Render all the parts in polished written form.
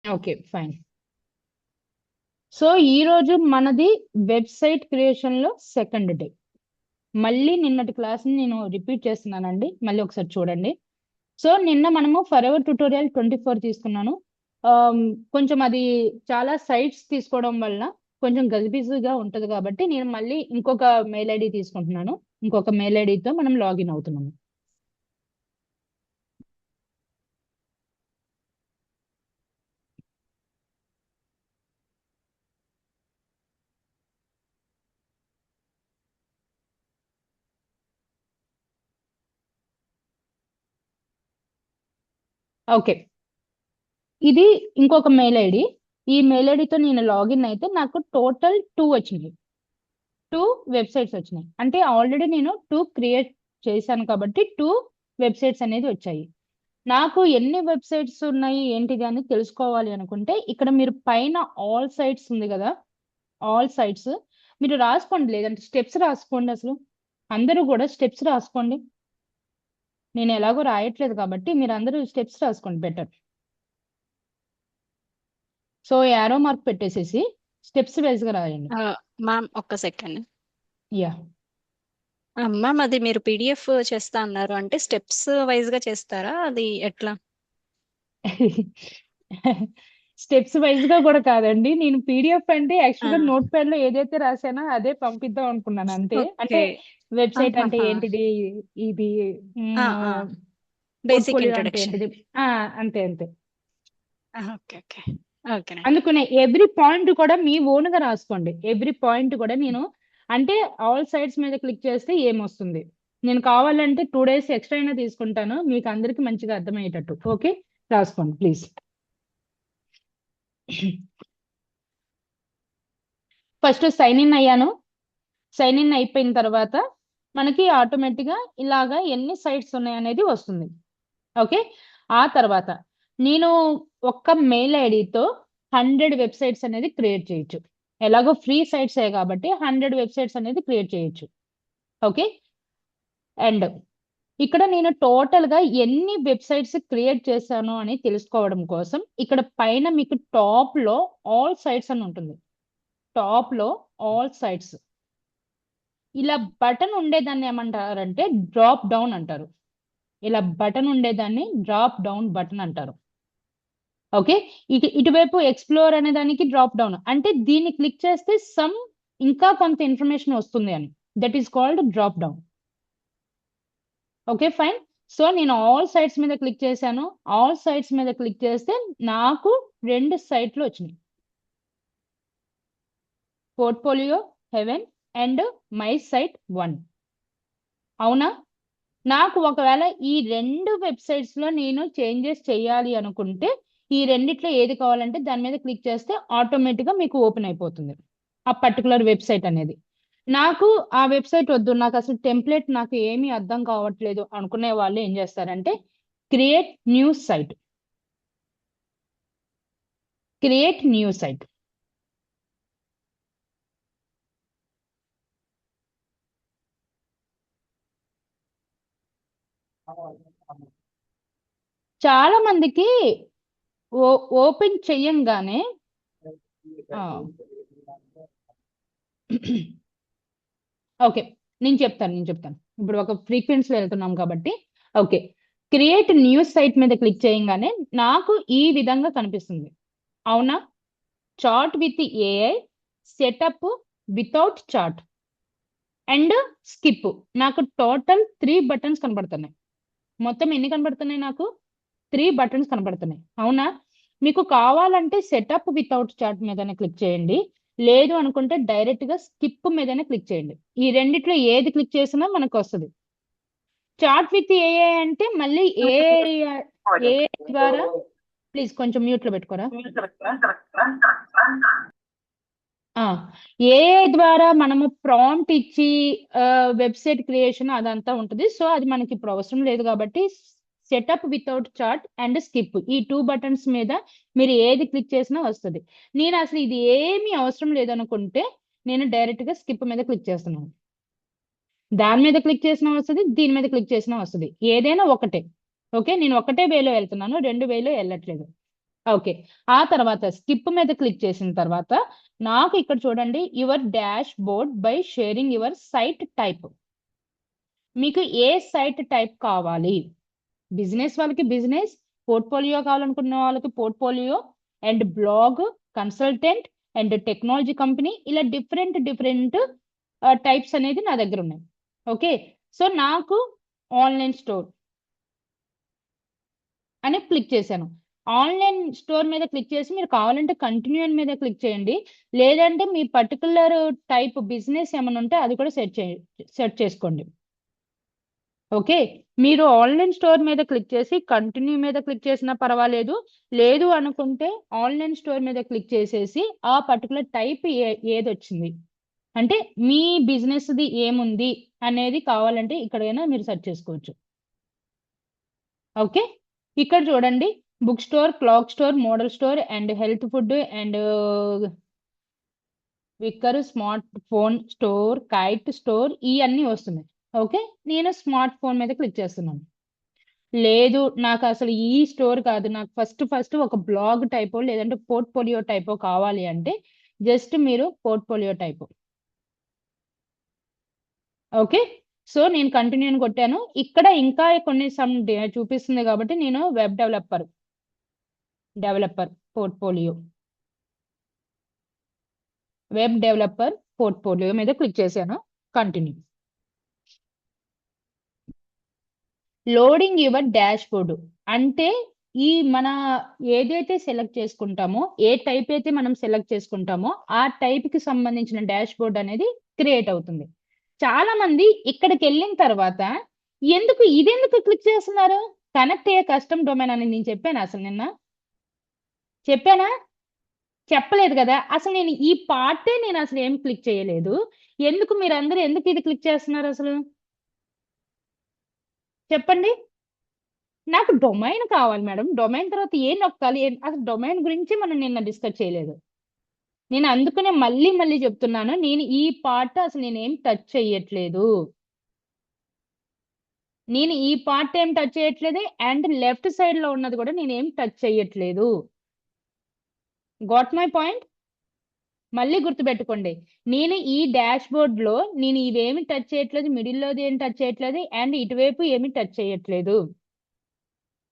Okay fine. So ఈ రోజు మనది వెబ్సైట్ క్రియేషన్ లో సెకండ్ డే. మళ్ళీ నిన్నటి క్లాస్ ని నేను రిపీట్ చేస్తున్నానండి, మళ్ళీ ఒకసారి చూడండి. సో నిన్న మనము ఫర్ ఎవర్ ట్యూటోరియల్ 24 తీసుకున్నాను. ఆమ్, కొంచెం అది చాలా సైట్స్ తీసుకోవడం వల్ల కొంచెం గజిబిజిగా ఉంటది కాబట్టి నేను మళ్ళీ ఇంకొక మెయిల్ ఐడి తీసుకుంటున్నాను. ఇంకొక మెయిల్ ఐడితో మనం లాగిన్ అవుతున్నాము. ఓకే, ఇది ఇంకొక మెయిల్ ఐడి. ఈ మెయిల్ ఐడితో నేను లాగిన్ అయితే నాకు టోటల్ 2 వచ్చినాయి. 2 వెబ్సైట్స్ వచ్చినాయి. అంటే ఆల్రెడీ నేను 2 క్రియేట్ చేశాను కాబట్టి 2 వెబ్సైట్స్ అనేది వచ్చాయి. నాకు ఎన్ని వెబ్సైట్స్ ఉన్నాయి ఏంటిది అని తెలుసుకోవాలి అనుకుంటే ఇక్కడ మీరు పైన ఆల్ సైట్స్ ఉంది కదా, ఆల్ సైట్స్ మీరు రాసుకోండి, లేదంటే స్టెప్స్ రాసుకోండి. అసలు అందరూ కూడా స్టెప్స్ రాసుకోండి. నేను ఎలాగో రాయట్లేదు కాబట్టి మీరు అందరూ స్టెప్స్ రాసుకోండి బెటర్. సో యారో మార్క్ పెట్టేసేసి స్టెప్స్ వైజ్ గా రాయండి. మ్యామ్ ఒక్క సెకండ్. యా. మ్యామ్ అది మీరు పీడిఎఫ్ చేస్తా అన్నారు, అంటే స్టెప్స్ వైజ్ గా చేస్తారా, అది ఎట్లా? స్టెప్స్ వైజ్ గా కూడా కాదండి, నేను పీడిఎఫ్ అంటే యాక్చువల్ గా ఆ, నోట్ ప్యాడ్ లో ఏదైతే రాసానో అదే పంపిద్దాం అనుకున్నాను అంతే. అంటే ఓకే. వెబ్సైట్ అంటే ఆహాహా. ఏంటిది, ఇది బేసిక్ పోర్ట్ఫోలియో అంటే ఇంట్రొడక్షన్. ఏంటిది, అంతే అంతే. Okay okay. ఓకేనండి. అందుకనే ఎవ్రీ పాయింట్ కూడా మీ ఓన్ గా రాసుకోండి. ఎవ్రీ పాయింట్ కూడా నేను అంటే ఆల్ సైడ్స్ మీద క్లిక్ చేస్తే ఏమొస్తుంది. నేను కావాలంటే 2 days ఎక్స్ట్రా అయినా తీసుకుంటాను, మీకు అందరికి మంచిగా అర్థమయ్యేటట్టు. ఓకే, రాసుకోండి ప్లీజ్. ఫస్ట్ సైన్ ఇన్ అయ్యాను. సైన్ ఇన్ అయిపోయిన తర్వాత మనకి ఆటోమేటిక్ గా ఇలాగా ఎన్ని సైట్స్ ఉన్నాయి అనేది వస్తుంది. ఓకే, ఆ తర్వాత నేను ఒక్క మెయిల్ ఐడితో 100 వెబ్సైట్స్ అనేది క్రియేట్ చేయొచ్చు. ఎలాగో ఫ్రీ సైట్స్ కాబట్టి 100 వెబ్సైట్స్ అనేది క్రియేట్ చేయొచ్చు. ఓకే, అండ్ ఇక్కడ నేను టోటల్ గా ఎన్ని వెబ్సైట్స్ క్రియేట్ చేశాను అని తెలుసుకోవడం కోసం ఇక్కడ పైన మీకు టాప్ లో ఆల్ సైట్స్ అని ఉంటుంది. టాప్ లో ఆల్ సైట్స్ ఇలా బటన్ ఉండేదాన్ని ఏమంటారంటే డ్రాప్ డౌన్ అంటారు. ఇలా బటన్ ఉండేదాన్ని డ్రాప్ డౌన్ బటన్ అంటారు. ఓకే, ఇటువైపు ఎక్స్ప్లోర్ అనే దానికి డ్రాప్ డౌన్ అంటే దీన్ని క్లిక్ చేస్తే సమ్ ఇంకా కొంత ఇన్ఫర్మేషన్ వస్తుంది అని, that is called drop down. Okay fine. So నేను ఆల్ సైట్స్ మీద క్లిక్ చేశాను. ఆల్ సైట్స్ మీద క్లిక్ చేస్తే నాకు 2 సైట్లు వచ్చినాయి, portfolio haven and my site 1. అవునా? నాకు ఒకవేళ ఈ 2 వెబ్సైట్స్ లో నేను చేంజెస్ చేయాలి అనుకుంటే ఈ రెండిట్లో ఏది కావాలంటే దాని మీద క్లిక్ చేస్తే ఆటోమేటిక్ గా మీకు ఓపెన్ అయిపోతుంది ఆ పర్టికులర్ వెబ్సైట్ అనేది. నాకు ఆ వెబ్సైట్ వద్దు, నాకు అసలు టెంప్లెట్ నాకు ఏమీ అర్థం కావట్లేదు అనుకునే వాళ్ళు ఏం చేస్తారంటే create new site. Create new site చాలా మందికి ఓపెన్ చెయ్యంగానే ఓకే, నేను చెప్తాను ఇప్పుడు ఒక ఫ్రీక్వెన్సీలో వెళ్తున్నాం కాబట్టి. ఓకే, క్రియేట్ న్యూ సైట్ మీద క్లిక్ చేయగానే నాకు ఈ విధంగా కనిపిస్తుంది. అవునా? Chart with AI, setup without chart and skip. నాకు టోటల్ 3 బటన్స్ కనబడుతున్నాయి. మొత్తం ఎన్ని కనబడుతున్నాయి నాకు? 3 బటన్స్ కనబడుతున్నాయి. అవునా? మీకు కావాలంటే సెటప్ వితౌట్ చార్ట్ మీదనే క్లిక్ చేయండి, లేదు అనుకుంటే డైరెక్ట్ గా స్కిప్ మీదనే క్లిక్ చేయండి. ఈ రెండిట్లో ఏది క్లిక్ చేసినా మనకు వస్తుంది. చార్ట్ విత్ ఏఐ అంటే మళ్ళీ ఏ ద్వారా, ప్లీజ్ కొంచెం మ్యూట్ లో పెట్టుకోరా. ఏఐ ద్వారా మనము ప్రాంప్ట్ ఇచ్చి వెబ్సైట్ క్రియేషన్ అదంతా ఉంటుంది. సో అది మనకి ఇప్పుడు అవసరం లేదు కాబట్టి setup without chart and skip ఈ 2 బటన్స్ మీద మీరు ఏది క్లిక్ చేసినా వస్తుంది. నేను అసలు ఇది ఏమీ అవసరం లేదనుకుంటే నేను డైరెక్ట్ గా స్కిప్ మీద క్లిక్ చేస్తున్నాను. దాని మీద క్లిక్ చేసినా వస్తుంది, దీని మీద క్లిక్ చేసినా వస్తుంది, ఏదైనా ఒకటే. ఓకే, నేను ఒకటే వేలో వెళ్తున్నాను, 2 వేలో వెళ్ళట్లేదు. ఓకే. ఆ తర్వాత స్కిప్ మీద క్లిక్ చేసిన తర్వాత నాకు ఇక్కడ చూడండి your dashboard by sharing your site type. మీకు ఏ సైట్ టైప్ కావాలి? బిజినెస్ వాళ్ళకి బిజినెస్, పోర్ట్ఫోలియో కావాలనుకున్న వాళ్ళకి portfolio, and blog, consultant and technology company, ఇలా డిఫరెంట్ టైప్స్ అనేది నా దగ్గర ఉన్నాయి. ఓకే. సో నాకు ఆన్లైన్ స్టోర్ అని క్లిక్ చేశాను. ఆన్లైన్ స్టోర్ మీద క్లిక్ చేసి మీరు కావాలంటే కంటిన్యూ అని మీద క్లిక్ చేయండి. లేదంటే మీ పర్టికులర్ టైప్ బిజినెస్ ఏమైనా ఉంటే అది కూడా సెట్ చేసుకోండి. ఓకే. మీరు ఆన్లైన్ స్టోర్ మీద క్లిక్ చేసి కంటిన్యూ మీద క్లిక్ చేసినా పర్వాలేదు. లేదు అనుకుంటే ఆన్లైన్ స్టోర్ మీద క్లిక్ చేసేసి ఆ పర్టికులర్ టైప్ ఏదొచ్చింది అంటే మీ బిజినెస్ది ఏముంది అనేది కావాలంటే ఇక్కడైనా మీరు సెర్చ్ చేసుకోవచ్చు. ఓకే. ఇక్కడ చూడండి book store, clock store, model store and health food and wicker, smart phone store, kite store ఇవన్నీ వస్తున్నాయి. ఓకే. నేను స్మార్ట్ ఫోన్ మీద క్లిక్ చేస్తున్నాను. లేదు నాకు అసలు ఈ స్టోర్ కాదు, నాకు ఫస్ట్ ఒక బ్లాగ్ టైపో లేదంటే పోర్ట్ఫోలియో టైపో కావాలి అంటే జస్ట్ మీరు పోర్ట్ఫోలియో టైపు. ఓకే. సో నేను కంటిన్యూ అని కొట్టాను. ఇక్కడ ఇంకా కొన్ని చూపిస్తుంది కాబట్టి నేను వెబ్ డెవలపర్ పోర్ట్ఫోలియో మీద క్లిక్ చేశాను. Continue. Loading your dash board అంటే ఈ మన ఏదైతే సెలెక్ట్ చేసుకుంటామో, ఏ టైప్ అయితే మనం సెలెక్ట్ చేసుకుంటామో ఆ టైప్ కి సంబంధించిన డాష్ బోర్డ్ అనేది క్రియేట్ అవుతుంది. చాలా మంది ఇక్కడికి వెళ్ళిన తర్వాత ఇదెందుకు క్లిక్ చేస్తున్నారు? కనెక్ట్ అయ్యే కస్టమ్ డొమైన్ అని నేను చెప్పాను అసలు నిన్న చెప్పానా? చెప్పలేదు కదా. అసలు నేను ఈ పార్టే నేను అసలు ఏం క్లిక్ చేయలేదు. మీరందరూ ఎందుకు ఇది క్లిక్ చేస్తున్నారు అసలు చెప్పండి? నాకు డొమైన్ కావాలి మేడం. డొమైన్ తర్వాత ఏం నొక్కాలి? అసలు డొమైన్ గురించి మనం నిన్న డిస్కస్ చేయలేదు. నేను అందుకనే మళ్ళీ చెప్తున్నాను. నేను ఈ పార్ట్ అసలు నేనేం టచ్ చెయ్యట్లేదు. నేను ఈ పార్ట్ ఏం టచ్ చేయట్లేదు అండ్ లెఫ్ట్ సైడ్ లో ఉన్నది కూడా నేనేం టచ్ చెయ్యట్లేదు. Got my point? మళ్ళీ గుర్తుపెట్టుకోండి. నేను ఈ డాష్ బోర్డ్ లో నేను ఇవేమి టచ్ చేయట్లేదు, మిడిల్లోది ఏం టచ్ చేయట్లేదు అండ్ ఇటువైపు ఏమి టచ్ చేయట్లేదు.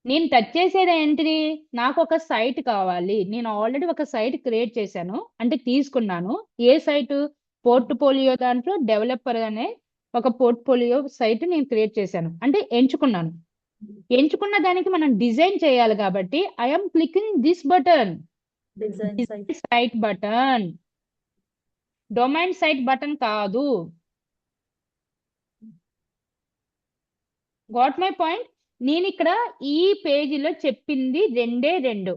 నేను టచ్ చేసేది ఏంటిది? నాకు ఒక సైట్ కావాలి. నేను ఆల్రెడీ ఒక సైట్ క్రియేట్ చేశాను. అంటే తీసుకున్నాను. ఏ సైట్? పోర్ట్ఫోలియో దాంట్లో డెవలపర్ అనే ఒక పోర్ట్ఫోలియో సైట్ నేను క్రియేట్ చేశాను. అంటే ఎంచుకున్నాను. ఎంచుకున్న దానికి మనం డిజైన్ చేయాలి కాబట్టి I'm clicking this button, site button, domain site button కాదు. Got my point? నేను ఇక్కడ ఈ పేజీలో చెప్పింది రెండు.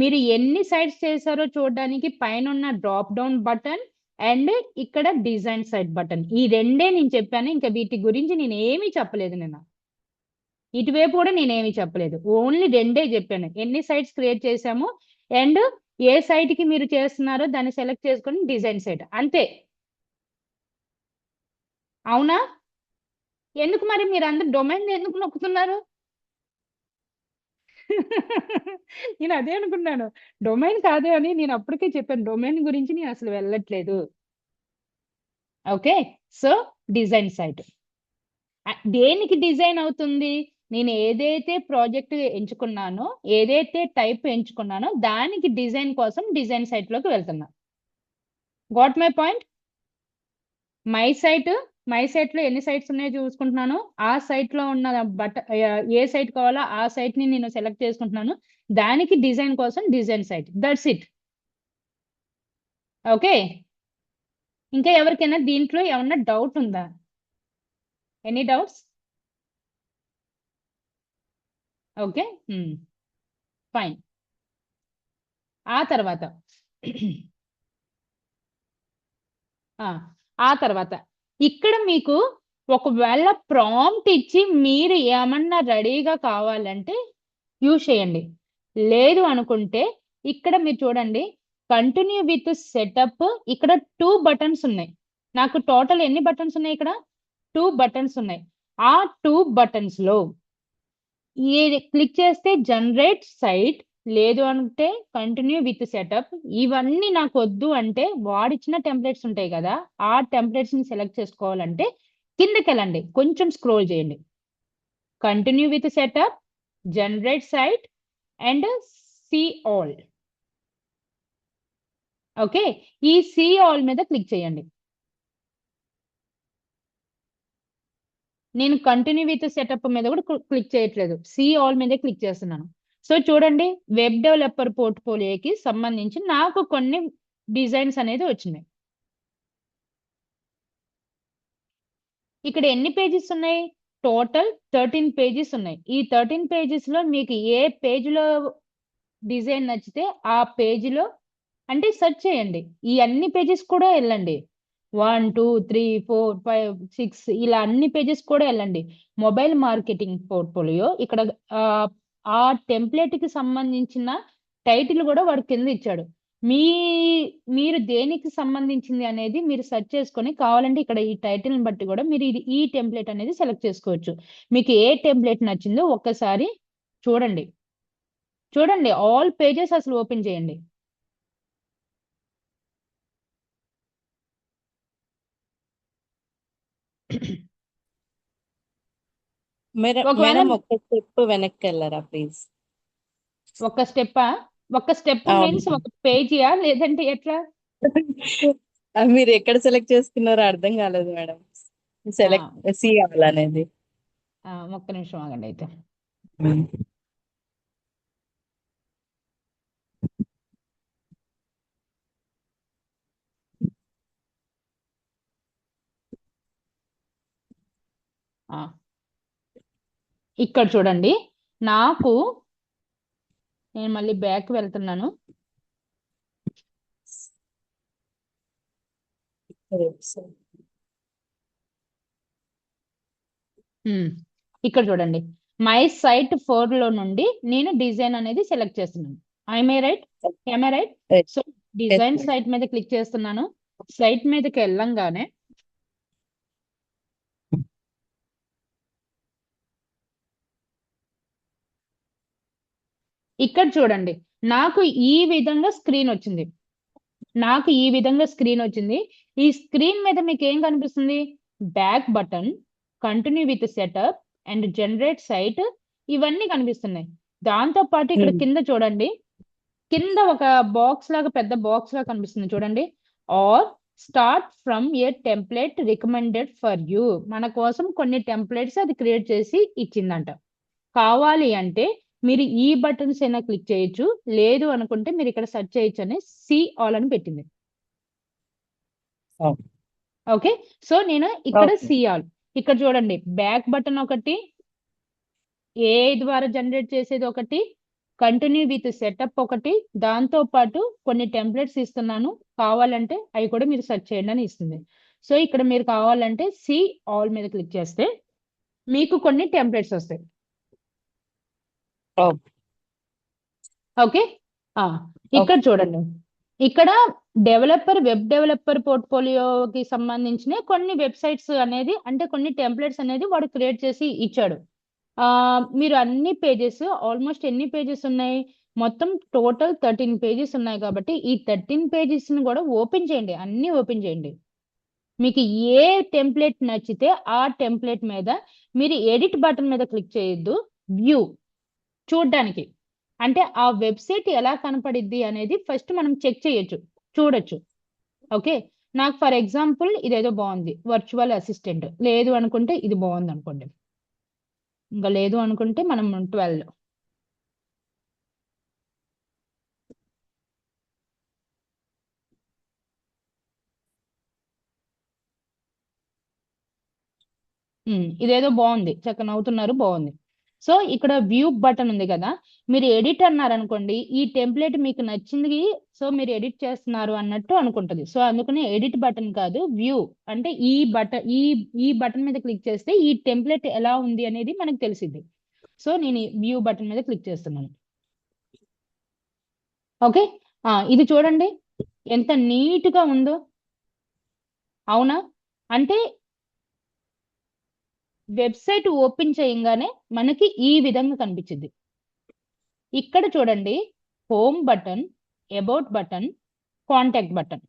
మీరు ఎన్ని సైట్స్ చేశారో చూడడానికి పైన ఉన్న డ్రాప్ డౌన్ బటన్ అండ్ ఇక్కడ డిజైన్ సైట్ బటన్, ఈ రెండే నేను చెప్పాను. ఇంకా వీటి గురించి నేను ఏమీ చెప్పలేదు. నిన్న ఇటువైపు కూడా నేనేమి చెప్పలేదు. ఓన్లీ రెండే చెప్పాను. ఎన్ని సైట్స్ క్రియేట్ చేశాము అండ్ ఏ సైట్ కి మీరు చేస్తున్నారో దాన్ని సెలెక్ట్ చేసుకొని డిజైన్ సైట్, అంతే. అవునా? ఎందుకు మరి మీరు అందరు డొమైన్ ఎందుకు నొక్కుతున్నారు? నేను అదే అనుకున్నాను. డొమైన్ కాదు అని నేను అప్పటికే చెప్పాను. డొమైన్ గురించి నేను అసలు వెళ్ళట్లేదు. ఓకే. సో డిజైన్ సైట్ దేనికి డిజైన్ అవుతుంది? నేను ఏదైతే ప్రాజెక్ట్ ఎంచుకున్నానో, ఏదైతే టైప్ ఎంచుకున్నానో దానికి డిజైన్ కోసం డిజైన్ సైట్ లోకి వెళ్తున్నా. Got my point? My site లో ఎన్ని సైట్స్ ఉన్నాయో చూసుకుంటున్నాను. ఆ సైట్ లో ఉన్న ఏ సైట్ కావాలో ఆ సైట్ ని నేను సెలెక్ట్ చేసుకుంటున్నాను. దానికి డిజైన్ కోసం design site, that's it. Okay. ఇంకా ఎవరికైనా దీంట్లో ఏమన్నా డౌట్ ఉందా? Any doubts? ఓకే. ఫైన్. ఆ తర్వాత ఆ తర్వాత ఇక్కడ మీకు ఒకవేళ ప్రాంప్ట్ ఇచ్చి మీరు ఏమన్నా రెడీగా కావాలంటే యూజ్ చేయండి. లేదు అనుకుంటే ఇక్కడ మీరు చూడండి కంటిన్యూ విత్ సెటప్, ఇక్కడ 2 బటన్స్ ఉన్నాయి. నాకు టోటల్ ఎన్ని బటన్స్ ఉన్నాయి? ఇక్కడ 2 బటన్స్ ఉన్నాయి. ఆ 2 బటన్స్ లో క్లిక్ చేస్తే జనరేట్ సైట్ లేదు అంటే కంటిన్యూ విత్ సెటప్. ఇవన్నీ నాకు వద్దు అంటే వాడిచ్చిన టెంప్లెట్స్ ఉంటాయి కదా, ఆ టెంప్లెట్స్ ని సెలెక్ట్ చేసుకోవాలంటే కిందకి వెళ్ళండి, కొంచెం స్క్రోల్ చేయండి. Continue with setup, generate site and see all. Okay, ఈ సీ ఆల్ మీద క్లిక్ చేయండి. నేను కంటిన్యూ విత్ సెటప్ మీద కూడా క్లిక్ చేయట్లేదు, సి ఆల్ మీద క్లిక్ చేస్తున్నాను. సో చూడండి, వెబ్ డెవలపర్ పోర్ట్ఫోలియోకి సంబంధించి నాకు కొన్ని డిజైన్స్ అనేది వచ్చినాయి. ఇక్కడ ఎన్ని పేజెస్ ఉన్నాయి? టోటల్ 13 పేజెస్ ఉన్నాయి. ఈ 13 పేజెస్ లో మీకు ఏ పేజీలో డిజైన్ నచ్చితే ఆ పేజీలో అంటే సెర్చ్ చేయండి. ఈ అన్ని పేజెస్ కూడా వెళ్ళండి, 1 2 3 4 5 6 ఇలా అన్ని పేజెస్ కూడా వెళ్ళండి. మొబైల్ మార్కెటింగ్ పోర్ట్ఫోలియో ఇక్కడ ఆ, ఆ టెంప్లెట్ కి సంబంధించిన టైటిల్ కూడా వాడు కింద ఇచ్చాడు. మీ మీరు దేనికి సంబంధించింది అనేది మీరు సెర్చ్ చేసుకొని కావాలంటే ఇక్కడ ఈ టైటిల్ బట్టి కూడా మీరు ఈ టెంప్లెట్ అనేది సెలెక్ట్ చేసుకోవచ్చు. మీకు ఏ టెంప్లెట్ నచ్చిందో ఒక్కసారి చూడండి. చూడండి, ఆల్ పేజెస్ అసలు ఓపెన్ చేయండి. మేడం ఒకవేళ మేడం ఒక్క స్టెప్ వెనక్కి వెళ్ళరా ప్లీజ్? ఒక స్టెప్పా? ఒక స్టెప్ మీన్స్ అవును. ఒక పేజీయా లేదంటే ఎట్లా? మీరు ఎక్కడ సెలెక్ట్ చేసుకున్నారో అర్థం కాలేదు మేడం. ఆ, సెలెక్ట్ సి అవ్వాలనేది. ఒక్క నిమిషం ఆగండి అయితే. ఆ, ఇక్కడ చూడండి, నాకు నేను మళ్ళీ బ్యాక్ వెళ్తున్నాను. ఇక్కడ చూడండి, మై సైట్ 4 లో నుండి నేను డిజైన్ అనేది సెలెక్ట్ చేస్తున్నాను. I'm right? I'm right? So design site మీద క్లిక్ చేస్తున్నాను. సైట్ మీదకి వెళ్ళంగానే ఇక్కడ చూడండి, నాకు ఈ విధంగా స్క్రీన్ వచ్చింది. ఈ స్క్రీన్ మీద మీకు ఏం కనిపిస్తుంది? Back button, continue with setup and generate site, ఇవన్నీ కనిపిస్తున్నాయి. దాంతో పాటు ఇక్కడ కింద చూడండి, కింద ఒక బాక్స్ లాగా, పెద్ద బాక్స్ లాగా కనిపిస్తుంది చూడండి. Or start from a template recommended for you. మన కోసం కొన్ని టెంప్లెట్స్ అది క్రియేట్ చేసి ఇచ్చిందంట. కావాలి అంటే మీరు ఈ బటన్స్ అయినా క్లిక్ చేయొచ్చు, లేదు అనుకుంటే మీరు ఇక్కడ సెర్చ్ చేయొచ్చు అని సి ఆల్ అని పెట్టింది. ఓకే, సో నేను ఇక్కడ సి ఆల్. ఇక్కడ చూడండి, బ్యాక్ బటన్ ఒకటి, ఏ ద్వారా జనరేట్ చేసేది ఒకటి, కంటిన్యూ విత్ సెటప్ ఒకటి, దాంతో పాటు కొన్ని టెంప్లెట్స్ ఇస్తున్నాను, కావాలంటే అవి కూడా మీరు సెర్చ్ చేయండి అని ఇస్తుంది. సో ఇక్కడ మీరు కావాలంటే సి ఆల్ మీద క్లిక్ చేస్తే మీకు కొన్ని టెంప్లెట్స్ వస్తాయి. ఓకే, ఇక్కడ చూడండి, ఇక్కడ వెబ్ డెవలపర్ పోర్ట్ఫోలియోకి సంబంధించిన కొన్ని వెబ్సైట్స్ అనేది, అంటే కొన్ని టెంప్లెట్స్ అనేది వాడు క్రియేట్ చేసి ఇచ్చాడు. మీరు అన్ని పేజెస్, ఆల్మోస్ట్ ఎన్ని పేజెస్ ఉన్నాయి? మొత్తం టోటల్ 13 పేజెస్ ఉన్నాయి కాబట్టి ఈ 13 పేజెస్ ని కూడా ఓపెన్ చేయండి, అన్ని ఓపెన్ చేయండి. మీకు ఏ టెంప్లెట్ నచ్చితే ఆ టెంప్లెట్ మీద మీరు ఎడిట్ బటన్ మీద క్లిక్ చేయొద్దు, వ్యూ చూడడానికి. అంటే ఆ వెబ్సైట్ ఎలా కనపడిద్ది అనేది ఫస్ట్ మనం చెక్ చేయొచ్చు, చూడొచ్చు. ఓకే, నాకు ఫర్ ఎగ్జాంపుల్ ఇదేదో బాగుంది, వర్చువల్ అసిస్టెంట్. లేదు అనుకుంటే ఇది బాగుంది అనుకోండి, ఇంకా లేదు అనుకుంటే మనం 12. ఇదేదో బాగుంది, చక్కగా నవ్వుతున్నారు, బాగుంది. సో ఇక్కడ వ్యూ బటన్ ఉంది కదా, మీరు ఎడిట్ అన్నారు అనుకోండి, ఈ టెంప్లెట్ మీకు నచ్చింది, సో మీరు ఎడిట్ చేస్తున్నారు అన్నట్టు అనుకుంటది. సో అందుకని ఎడిట్ బటన్ కాదు, వ్యూ అంటే ఈ బటన్ మీద క్లిక్ చేస్తే ఈ టెంప్లెట్ ఎలా ఉంది అనేది మనకు తెలిసింది. సో నేను వ్యూ బటన్ మీద క్లిక్ చేస్తున్నాను. ఓకే, ఇది చూడండి ఎంత నీట్ గా ఉందో, అవునా? అంటే వెబ్సైట్ ఓపెన్ చేయగానే మనకి ఈ విధంగా కనిపించింది. ఇక్కడ చూడండి, home button, about button, contact button,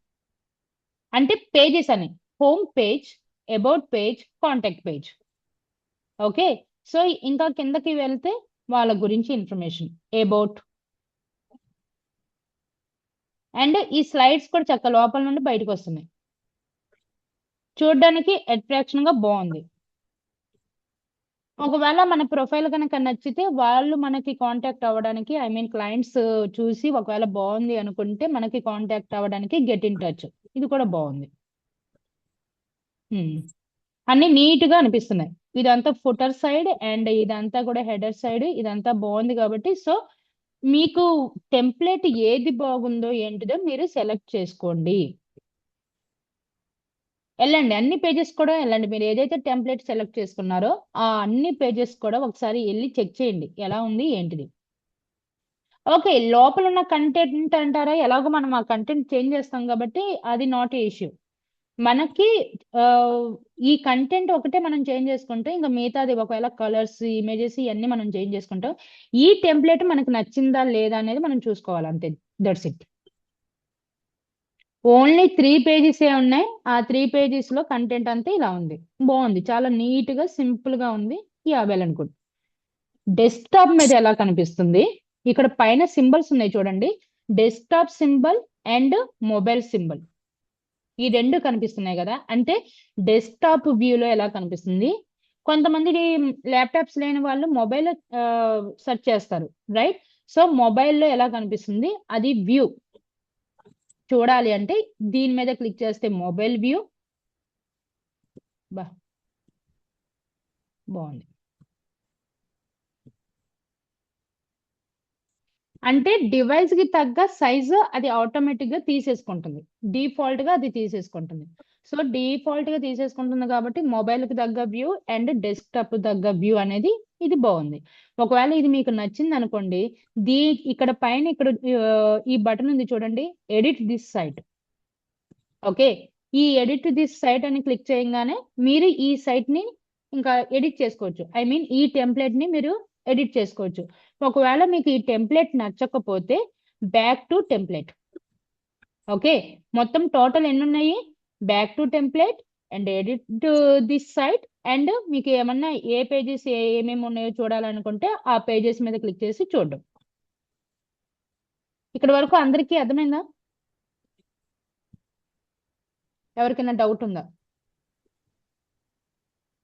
అంటే పేజెస్ అని, home page, about page, contact page. Okay, so ఇంకా కిందకి వెళ్తే వాళ్ళ గురించి ఇన్ఫర్మేషన్, అబౌట్, అండ్ ఈ స్లైడ్స్ కూడా చక్క లోపల నుండి బయటకు వస్తున్నాయి. చూడడానికి అట్రాక్షన్ గా బాగుంది. ఒకవేళ మన ప్రొఫైల్ కనుక నచ్చితే వాళ్ళు మనకి కాంటాక్ట్ అవ్వడానికి, ఐ మీన్ క్లయింట్స్ చూసి ఒకవేళ బాగుంది అనుకుంటే మనకి కాంటాక్ట్ అవ్వడానికి గెట్ ఇన్ టచ్, ఇది కూడా బాగుంది. అన్ని నీట్ గా అనిపిస్తున్నాయి. ఇదంతా ఫుటర్ సైడ్ అండ్ ఇదంతా కూడా హెడర్ సైడ్, ఇదంతా బాగుంది కాబట్టి సో మీకు టెంప్లెట్ ఏది బాగుందో ఏంటిదో మీరు సెలెక్ట్ చేసుకోండి. వెళ్ళండి, అన్ని పేజెస్ కూడా వెళ్ళండి. మీరు ఏదైతే టెంప్లెట్ సెలెక్ట్ చేసుకున్నారో ఆ అన్ని పేజెస్ కూడా ఒకసారి వెళ్ళి చెక్ చేయండి ఎలా ఉంది ఏంటిది. ఓకే, లోపల ఉన్న కంటెంట్ అంటారా, ఎలాగో మనం ఆ కంటెంట్ చేంజ్ చేస్తాం కాబట్టి అది నాట్ ఏ ఇష్యూ. మనకి ఈ కంటెంట్ ఒకటే మనం చేంజ్ చేసుకుంటే ఇంకా మిగతాది ఒకవేళ కలర్స్, ఇమేజెస్ ఇవన్నీ మనం చేంజ్ చేసుకుంటాం. ఈ టెంప్లెట్ మనకు నచ్చిందా లేదా అనేది మనం చూసుకోవాలి, అంతే. That's it. ఓన్లీ 3 pages ఏ ఉన్నాయి. ఆ 3 pages లో కంటెంట్ అంతా ఇలా ఉంది. బాగుంది, చాలా నీట్ గా సింపుల్ గా ఉంది. Well and good. డెస్క్టాప్ మీద ఎలా కనిపిస్తుంది, ఇక్కడ పైన సింబల్స్ ఉన్నాయి చూడండి, desktop symbol and mobile symbol, ఈ రెండు కనిపిస్తున్నాయి కదా. అంటే డెస్క్టాప్ వ్యూలో ఎలా కనిపిస్తుంది, కొంతమంది ల్యాప్టాప్స్ లేని వాళ్ళు మొబైల్ సెర్చ్ చేస్తారు, రైట్? సో మొబైల్లో ఎలా కనిపిస్తుంది అది వ్యూ చూడాలి అంటే దీని మీద క్లిక్ చేస్తే మొబైల్ వ్యూ. బాగుంది. అంటే డివైస్ కి తగ్గ సైజు అది ఆటోమేటిక్ గా తీసేసుకుంటుంది, డిఫాల్ట్ గా అది తీసేసుకుంటుంది. సో డిఫాల్ట్ గా తీసేసుకుంటుంది కాబట్టి మొబైల్ కి తగ్గ వ్యూ అండ్ డెస్క్టాప్ తగ్గ వ్యూ అనేది ఇది బాగుంది. ఒకవేళ ఇది మీకు నచ్చింది అనుకోండి, ఇక్కడ పైన ఇక్కడ ఈ బటన్ ఉంది చూడండి, ఎడిట్ దిస్ సైట్. ఓకే, ఈ ఎడిట్ దిస్ సైట్ అని క్లిక్ చేయగానే మీరు ఈ సైట్ ని ఇంకా ఎడిట్ చేసుకోవచ్చు, ఐ మీన్ ఈ టెంప్లెట్ ని మీరు ఎడిట్ చేసుకోవచ్చు. ఒకవేళ మీకు ఈ టెంప్లెట్ నచ్చకపోతే బ్యాక్ టు టెంప్లెట్. ఓకే, మొత్తం టోటల్ ఎన్ని ఉన్నాయి, back to template and edit this site, and మీకు ఏమన్నా ఏ పేజెస్ ఏమేమి ఉన్నాయో చూడాలనుకుంటే ఆ పేజెస్ మీద క్లిక్ చేసి చూడడం. ఇక్కడ వరకు అందరికీ అర్థమైందా? ఎవరికైనా డౌట్ ఉందా?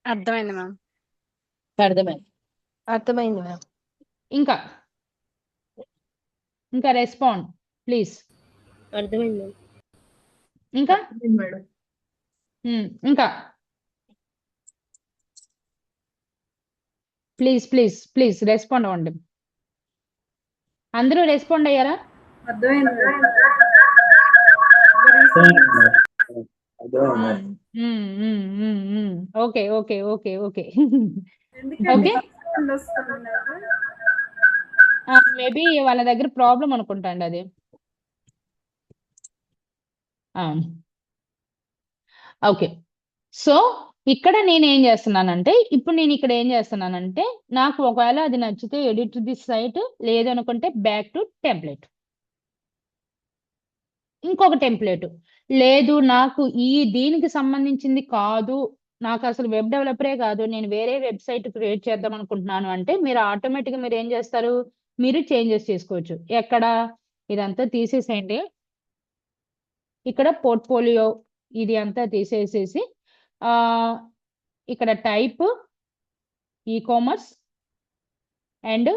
అర్థమైంది మ్యామ్. అర్థమైంది. అర్థమైంది మ్యామ్. ఇంకా ఇంకా రెస్పాండ్ ప్లీజ్. అర్థమైంది మ్యామ్. ఇంకా మేడం. ఇంకా ప్లీజ్ ప్లీజ్ ప్లీజ్ రెస్పాండ్ అవ్వండి. అందరూ రెస్పాండ్ అయ్యారా? అర్థమైంది madam. Okay okay okay okay ఎందుకంటే ఓకే, sound వస్తుంది నాకు. మేబీ వాళ్ళ దగ్గర ప్రాబ్లం అనుకుంటాండి అది. ఓకే, సో ఇక్కడ నేను ఏం చేస్తున్నానంటే, ఇప్పుడు నేను ఇక్కడ ఏం చేస్తున్నానంటే, నాకు ఒకవేళ అది నచ్చితే ఎడిట్ దిస్ సైట్, లేదనుకుంటే బ్యాక్ టు టెంప్లెట్, ఇంకొక టెంప్లెట్. లేదు నాకు దీనికి సంబంధించింది కాదు, నాకు అసలు వెబ్ డెవలపరే కాదు, నేను వేరే వెబ్సైట్ క్రియేట్ చేద్దాం అనుకుంటున్నాను అంటే మీరు ఆటోమేటిక్గా మీరు ఏం చేస్తారు, మీరు చేంజెస్ చేసుకోవచ్చు. ఎక్కడ ఇదంతా తీసేసేయండి, ఇక్కడ పోర్ట్ఫోలియో ఇది అంతా తీసేసేసి ఇక్కడ టైప్ ఈకామర్స్ అండ్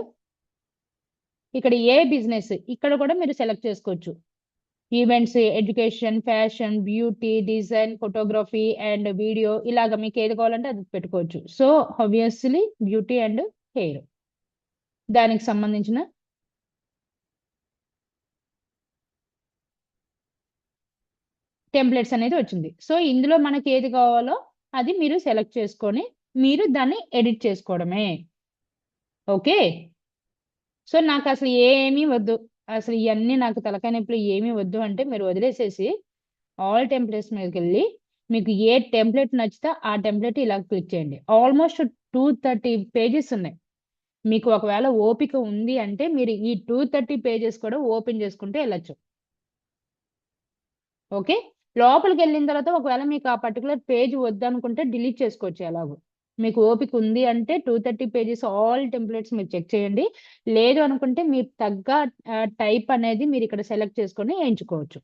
ఇక్కడ ఏ బిజినెస్ ఇక్కడ కూడా మీరు సెలెక్ట్ చేసుకోవచ్చు. Events, education, fashion, beauty, design, photography and video, ఇలాగ మీకు ఏది కావాలంటే అది పెట్టుకోవచ్చు. So obviously beauty and hair, దానికి సంబంధించిన టెంప్లెట్స్ అనేది వచ్చింది. సో ఇందులో మనకి ఏది కావాలో అది మీరు సెలెక్ట్ చేసుకొని మీరు దాన్ని ఎడిట్ చేసుకోవడమే. ఓకే, సో నాకు అసలు ఏమీ వద్దు, అసలు ఇవన్నీ నాకు తలకాయ నొప్పులు ఏమీ వద్దు అంటే మీరు వదిలేసేసి ఆల్ టెంప్లెట్స్ మీదకి వెళ్ళి మీకు ఏ టెంప్లెట్ నచ్చితే ఆ టెంప్లెట్ ఇలా క్లిక్ చేయండి. ఆల్మోస్ట్ 230 pages ఉన్నాయి. మీకు ఒకవేళ ఓపిక ఉంది అంటే మీరు ఈ 230 పేజెస్ కూడా ఓపెన్ చేసుకుంటే వెళ్ళొచ్చు. ఓకే, లోపలికి వెళ్ళిన తర్వాత ఒకవేళ మీకు ఆ పర్టికులర్ పేజ్ వద్దనుకుంటే డిలీట్ చేసుకోవచ్చు. ఎలాగో మీకు ఓపిక ఉంది అంటే 230 పేజెస్ ఆల్ టెంప్లెట్స్ మీరు చెక్ చేయండి. లేదు అనుకుంటే మీరు తగ్గ టైప్ అనేది మీరు ఇక్కడ సెలెక్ట్ చేసుకొని ఎంచుకోవచ్చు.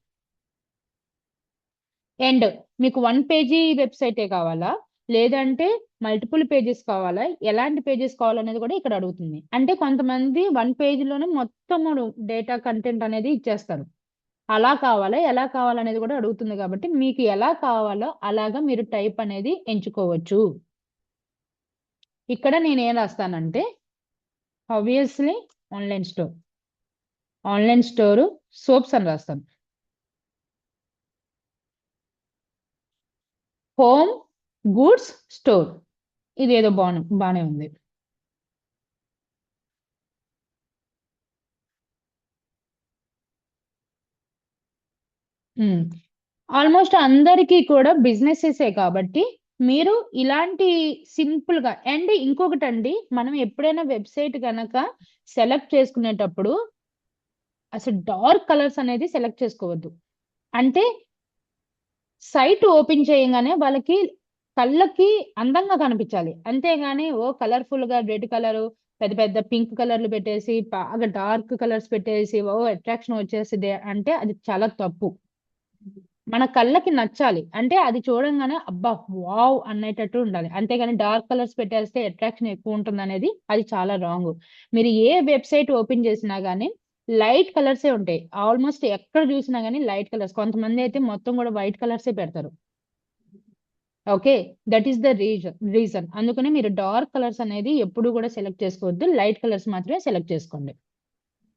అండ్ మీకు 1 పేజీ వెబ్సైటే కావాలా, లేదంటే మల్టిపుల్ పేజెస్ కావాలా, ఎలాంటి పేజెస్ కావాలనేది కూడా ఇక్కడ అడుగుతుంది. అంటే కొంతమంది 1 పేజీలోనే మొత్తము డేటా కంటెంట్ అనేది ఇచ్చేస్తారు. అలా కావాలా, ఎలా కావాలనేది కూడా అడుగుతుంది. కాబట్టి మీకు ఎలా కావాలో అలాగా మీరు టైప్ అనేది ఎంచుకోవచ్చు. ఇక్కడ నేను ఏం రాస్తానంటే ఆబ్వియస్లీ ఆన్లైన్ స్టోర్ సోప్స్ అని రాస్తాను. హోమ్ గూడ్స్ స్టోర్, ఇదేదో బానే ఉంది. ఆల్మోస్ట్ అందరికీ కూడా బిజినెసెసే కాబట్టి మీరు ఇలాంటి సింపుల్ గా. అండ్ ఇంకొకటి అండి, మనం ఎప్పుడైనా వెబ్సైట్ కనుక సెలెక్ట్ చేసుకునేటప్పుడు అసలు డార్క్ కలర్స్ అనేది సెలెక్ట్ చేసుకోవద్దు. అంటే సైట్ ఓపెన్ చేయగానే వాళ్ళకి కళ్ళకి అందంగా కనిపించాలి, అంతేగాని ఓ కలర్ఫుల్ గా రెడ్ కలర్, పెద్ద పెద్ద పింక్ కలర్లు పెట్టేసి బాగా డార్క్ కలర్స్ పెట్టేసి ఓ అట్రాక్షన్ వచ్చేసింది అంటే అది చాలా తప్పు. మన కళ్ళకి నచ్చాలి అంటే అది చూడంగానే అబ్బా వావ్ అనేటట్టు ఉండాలి, అంతేగాని డార్క్ కలర్స్ పెట్టేస్తే అట్రాక్షన్ ఎక్కువ ఉంటుంది అనేది అది చాలా రాంగ్. మీరు ఏ వెబ్సైట్ ఓపెన్ చేసినా గానీ లైట్ కలర్సే ఉంటాయి. ఆల్మోస్ట్ ఎక్కడ చూసినా గానీ లైట్ కలర్స్. కొంతమంది అయితే మొత్తం కూడా వైట్ కలర్సే పెడతారు. Okay, that is the reason. అందుకని మీరు డార్క్ కలర్స్ అనేది ఎప్పుడు కూడా సెలెక్ట్ చేసుకోవద్దు, లైట్ కలర్స్ మాత్రమే సెలెక్ట్ చేసుకోండి.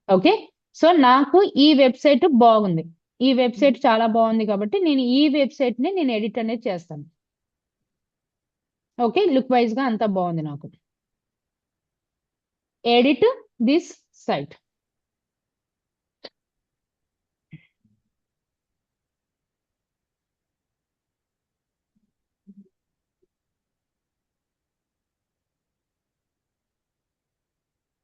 ఓకే, సో నాకు ఈ వెబ్సైట్ బాగుంది, ఈ వెబ్సైట్ చాలా బాగుంది కాబట్టి నేను ఈ వెబ్సైట్ ని నేను ఎడిట్ అనేది చేస్తాను. ఓకే, లుక్ వైజ్ గా అంతా బాగుంది నాకు. Edit this site.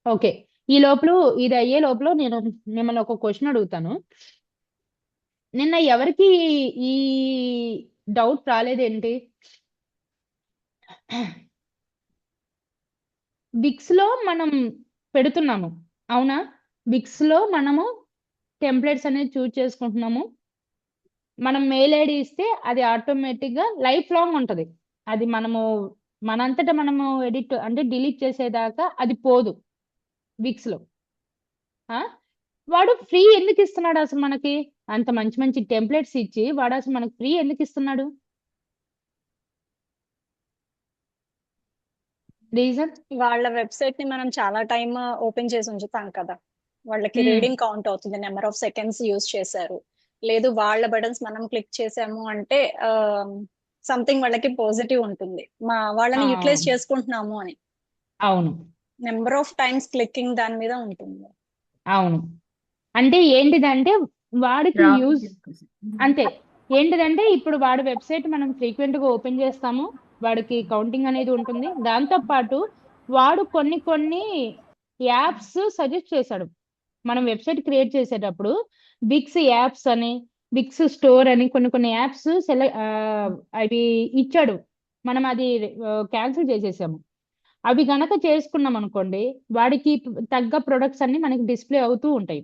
ఓకే, ఈ లోపల ఇది అయ్యే లోపల నేను మిమ్మల్ని ఒక క్వశ్చన్ అడుగుతాను. నిన్న ఎవరికి ఈ డౌట్ రాలేదేంటి? బిక్స్ లో మనం పెడుతున్నాము, అవునా? బిక్స్ లో మనము టెంప్లెట్స్ అనేది చూస్ చేసుకుంటున్నాము. మనం మెయిల్ ఐడి ఇస్తే అది ఆటోమేటిక్ గా లైఫ్ లాంగ్ ఉంటది. అది మనంతటా మనము ఎడిట్ అంటే డిలీట్ చేసేదాకా అది పోదు బిక్స్ లో. వాడు ఫ్రీ ఎందుకు ఇస్తున్నాడు అసలు మనకి? అంత మంచి మంచి టెంప్లెట్స్ ఇచ్చి వాడు అసలు మనకి ఫ్రీ ఎందుకు ఇస్తున్నాడు? రీజన్? వాళ్ళ వెబ్సైట్ ని మనం చాలా టైం ఓపెన్ చేసి ఉంచుతాం కదా, వాళ్ళకి రీడింగ్ కౌంట్ అవుతుంది, నెంబర్ ఆఫ్ సెకండ్స్ యూస్ చేశారు. లేదు వాళ్ళ బటన్స్ మనం క్లిక్ చేసాము అంటే సంథింగ్ వాళ్ళకి పాజిటివ్ ఉంటుంది, వాళ్ళని యూటిలైజ్ చేసుకుంటున్నాము అని. అవును, నెంబర్ ఆఫ్ టైమ్స్ క్లిక్కింగ్ దాని మీద ఉంటుంది. అవును. అంటే ఏంటిదంటే వాడికి యూజ్ అంతే. ఏంటిదంటే ఇప్పుడు వాడి వెబ్సైట్ మనం ఫ్రీక్వెంట్ గా ఓపెన్ చేస్తాము, వాడికి కౌంటింగ్ అనేది ఉంటుంది. దాంతో పాటు వాడు కొన్ని యాప్స్ సజెస్ట్ చేశాడు. మనం వెబ్సైట్ క్రియేట్ చేసేటప్పుడు బిక్స్ యాప్స్ అని, బిక్స్ స్టోర్ అని కొన్ని యాప్స్ అవి ఇచ్చాడు. మనం అది క్యాన్సిల్ చేసేసాము. అవి గనక చేసుకున్నాం అనుకోండి, వాడికి తగ్గ ప్రొడక్ట్స్ అన్ని మనకి డిస్ప్లే అవుతూ ఉంటాయి.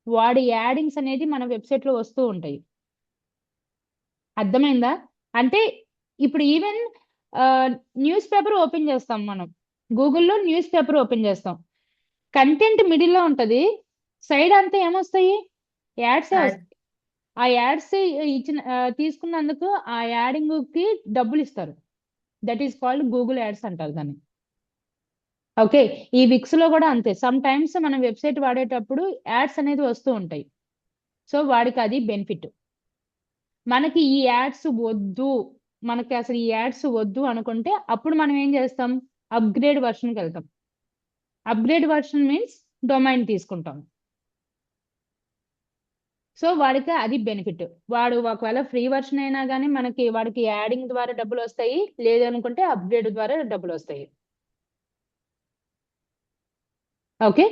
వాడి యాడింగ్స్ అనేది మన వెబ్సైట్ లో వస్తూ ఉంటాయి. అర్థమైందా? అంటే ఇప్పుడు ఈవెన్ న్యూస్ పేపర్ ఓపెన్ చేస్తాం, మనం గూగుల్లో న్యూస్ పేపర్ ఓపెన్ చేస్తాం, కంటెంట్ మిడిల్ లో ఉంటది, సైడ్ అంతా ఏమొస్తాయి? యాడ్సే వస్తాయి. ఆ యాడ్స్ తీసుకున్నందుకు ఆ యాడింగ్ కి డబ్బులు ఇస్తారు. That is called Google ads అంటారు దాన్ని. ఓకే, ఈ విక్స్ లో కూడా అంతే. సమ్ టైమ్స్ మనం వెబ్సైట్ వాడేటప్పుడు యాడ్స్ అనేది వస్తూ ఉంటాయి. సో వాడికి అది బెనిఫిట్. మనకి ఈ యాడ్స్ వద్దు, మనకి అసలు ఈ యాడ్స్ వద్దు అనుకుంటే అప్పుడు మనం ఏం చేస్తాం? అప్గ్రేడ్ వర్షన్కి వెళ్తాం. అప్గ్రేడ్ వర్షన్ మీన్స్ డొమైన్ తీసుకుంటాం. సో వాడికి అది బెనిఫిట్. వాడు ఒకవేళ ఫ్రీ వర్షన్ అయినా కానీ వాడికి యాడింగ్ ద్వారా డబ్బులు వస్తాయి, లేదు అనుకుంటే అప్గ్రేడ్ ద్వారా డబ్బులు వస్తాయి. ఓకే.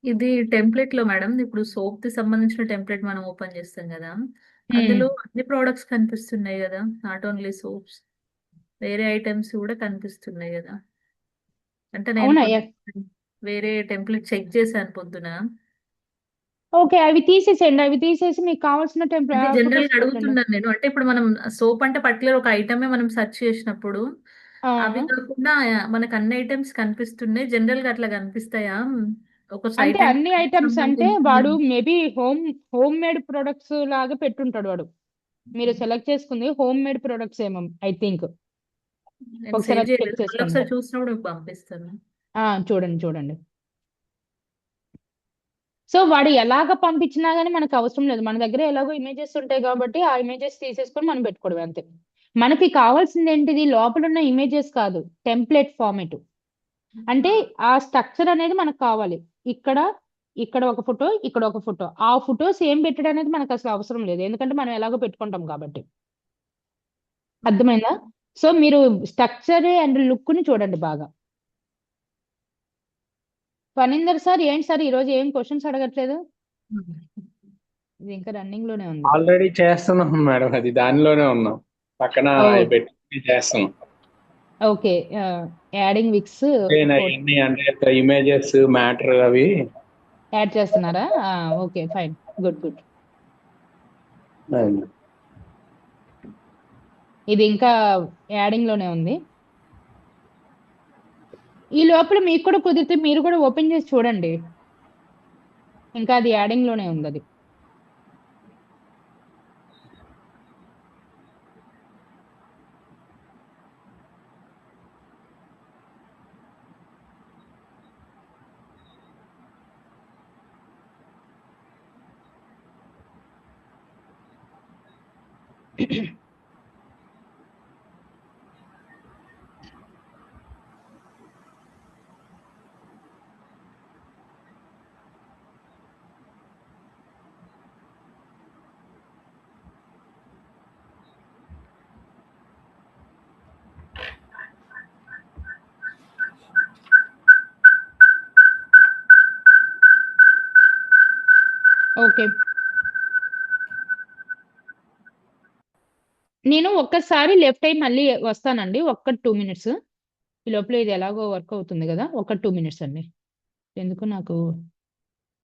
ఇది టెంప్లెట్ లో మేడం ఇప్పుడు సోప్ కి సంబంధించిన టెంప్లెట్ మనం ఓపెన్ చేస్తాం కదా, మ్మ్. అందులో అన్ని ప్రోడక్ట్స్ కనిపిస్తున్నాయి కదా, నాట్ ఓన్లీ సోప్స్, వేరే ఐటమ్స్ కూడా కనిపిస్తున్నాయి కదా. అంటే నేను అవునా? పొద్దున వేరే టెంప్లెట్ చెక్ చేశాను పొద్దున. ఓకే, అవి తీసేసేయండి. అవి తీసేసి మీకు కావాల్సిన అంటే జనరల్ ఫొటోస్ గా పెట్టండి. అడుగుతున్నాను నేను, అంటే ఇప్పుడు మనం సోప్ అంటే పర్టికులర్ ఒక ఐటమే మనం సెర్చ్ చేసినప్పుడు ఆ, అవి కాకుండా మనకు అన్ని ఐటమ్స్ కనిపిస్తున్నాయి, జనరల్ గా అట్లా కనిపిస్తాయా? ఒక అంటే సైట్ అన్ని ఐటమ్స్ అంటే వాడు సంబంధించింది. మేబీ హోమ్ మేడ్ ప్రొడక్ట్స్ లాగా పెట్టుంటాడు వాడు. మీరు సెలెక్ట్ చేసుకుంది హోమ్ మేడ్ ప్రొడక్ట్స్ ఏమో ఐ థింక్. నేను ఒకసారి సేవ్ అది చెక్ చేయలేదు, మళ్ళీ చేసుకోండి. ఒకసారి చూసినప్పుడు మీకు పంపిస్తాను. చూడండి చూడండి. సో వాడు ఎలాగ పంపించినా గానీ మనకు అవసరం లేదు. మన దగ్గర ఎలాగో ఇమేజెస్ ఉంటాయి కాబట్టి ఆ ఇమేజెస్ తీసేసుకొని మనం పెట్టుకోవడం అంతే. మనకి కావాల్సింది ఏంటిది? లోపల ఉన్న ఇమేజెస్ కాదు, టెంప్లెట్ ఫార్మేట్. అంటే ఆ స్ట్రక్చర్ అనేది మనకు కావాలి. ఇక్కడ ఇక్కడ ఒక ఫోటో, ఇక్కడ ఒక ఫోటో. ఆ ఫోటోస్ ఏం పెట్టడం అనేది మనకు అసలు అవసరం లేదు, ఎందుకంటే మనం ఎలాగో పెట్టుకుంటాం కాబట్టి. అర్థమైందా? సో మీరు స్ట్రక్చర్ అండ్ లుక్ ని చూడండి బాగా. ఫణీందర్ సార్, ఏంటి సార్ ఈరోజు ఏం క్వశ్చన్స్ అడగట్లేదు? ఇది ఇంకా రన్నింగ్ లోనే ఉంది. ఆల్రెడీ చేస్తున్నాం మేడం, అది దానిలోనే ఉన్నాం, పక్కన ఓ, అవి పెట్టి చేస్తున్నాం. ఓకే. యాడింగ్ విక్స్ అవన్నీ అంటే ఇమేజెస్ మ్యాటర్ అవి యాడ్ చేస్తున్నారా? Okay, fine, good good. ఇది ఇంకా యాడింగ్ లోనే ఉంది. ఈ లోపల మీకు కూడా కుదిరితే మీరు కూడా ఓపెన్ చేసి చూడండి. ఇంకా అది యాడింగ్ లోనే ఉంది అది. ఓకే, నేను ఒక్కసారి లెఫ్ట్ అయ్యి మళ్ళీ వస్తానండి, ఒక్క 2 minutes. ఈ లోపల ఇది ఎలాగో వర్క్ అవుతుంది కదా, ఒక 2 minutes అండి. ఎందుకు నాకు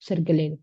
సరిగ్గా లేదు.